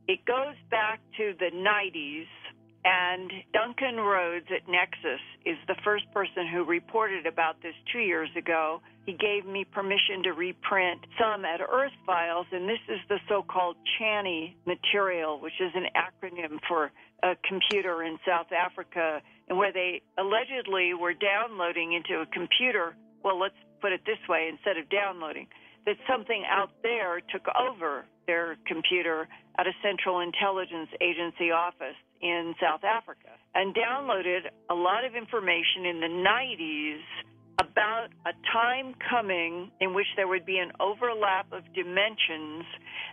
it goes back to the 90s, and Duncan Rhodes at Nexus is the first person who reported about this 2 years ago. He gave me permission to reprint some at Earth Files, and this is the so-called CHANI material, which is an acronym for a computer in South Africa, and where they allegedly were downloading into a computer, well, let's put it this way, instead of downloading, that something out there took over their computer at a Central Intelligence Agency office in South Africa and downloaded a lot of information in the 90s about a time coming in which there would be an overlap of dimensions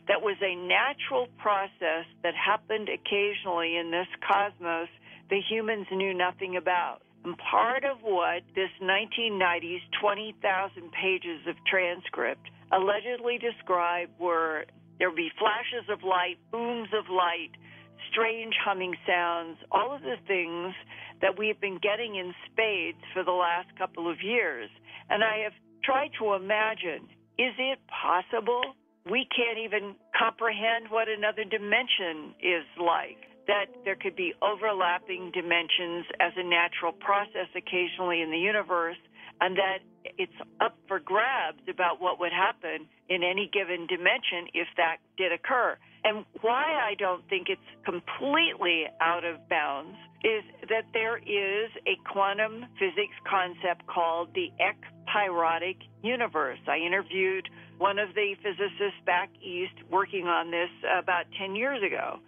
that was a natural process that happened occasionally in this cosmos the humans knew nothing about. And part of what this 1990s 20,000 pages of transcript allegedly described were there would be flashes of light, booms of light, strange humming sounds, all of the things that we've been getting in spades for the last couple of years. And I have tried to imagine, is it possible we can't even comprehend what another dimension is like, that there could be overlapping dimensions as a natural process occasionally in the universe, and that it's up for grabs about what would happen in any given dimension if that did occur. And why I don't think it's completely out of bounds is that there is a quantum physics concept called the ekpyrotic universe. I interviewed one of the physicists back east working on this about 10 years ago.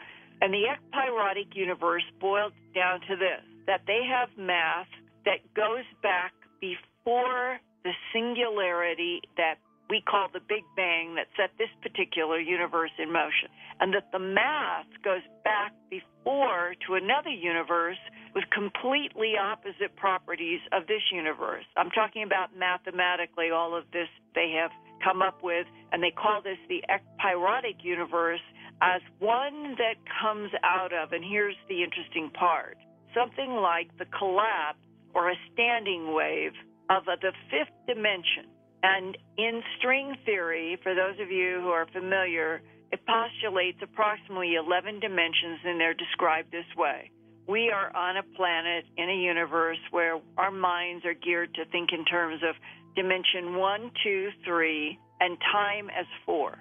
And the ekpyrotic universe boiled down to this, that they have math that goes back before the singularity that we call the Big Bang that set this particular universe in motion, and that the math goes back before to another universe with completely opposite properties of this universe. I'm talking about mathematically all of this they have come up with, and they call this the ekpyrotic universe as one that comes out of, and here's the interesting part, something like the collapse or a standing wave of the fifth dimension. And in string theory, for those of you who are familiar, it postulates approximately 11 dimensions, and they're described this way. We are on a planet in a universe where our minds are geared to think in terms of dimension 1, 2, 3, and time as 4.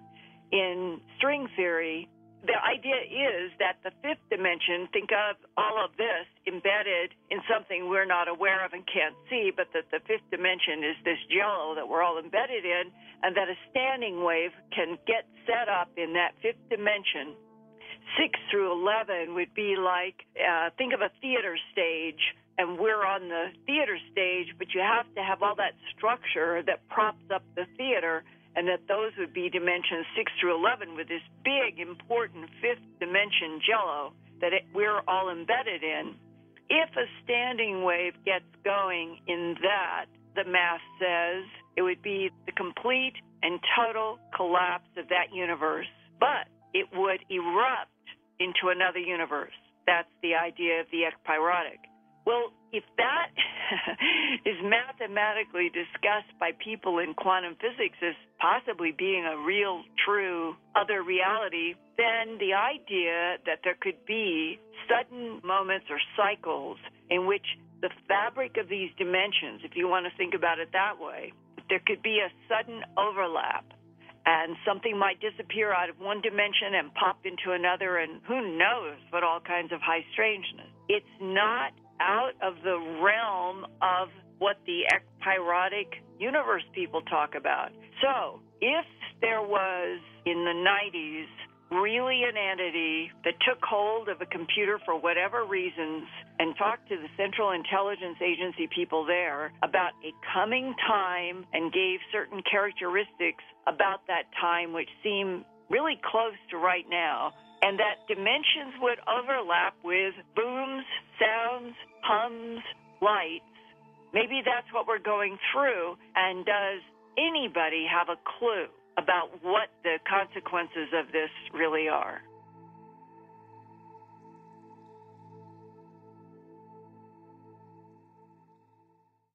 In string theory, the idea is that the fifth dimension, think of all of this embedded in something we're not aware of and can't see, but that the fifth dimension is this jello that we're all embedded in, and that a standing wave can get set up in that fifth dimension. 6 through 11 would be like, think of a theater stage, and we're on the theater stage, but you have to have all that structure that props up the theater, and that those would be dimensions 6 through 11 with this big, important fifth dimension jello that we're all embedded in. If a standing wave gets going in that, the math says it would be the complete and total collapse of that universe, but it would erupt into another universe. That's the idea of the ekpyrotic. Well, if that is mathematically discussed by people in quantum physics as possibly being a real, true other reality, then the idea that there could be sudden moments or cycles in which the fabric of these dimensions, if you want to think about it that way, there could be a sudden overlap, and something might disappear out of one dimension and pop into another, and who knows what all kinds of high strangeness. It's not out of the realm of what the ekpyrotic universe people talk about. So if there was, in the 90s, really an entity that took hold of a computer for whatever reasons and talked to the Central Intelligence Agency people there about a coming time and gave certain characteristics about that time which seem really close to right now, and that dimensions would overlap with booms, sounds, hums, lights, maybe that's what we're going through. And does anybody have a clue about what the consequences of this really are?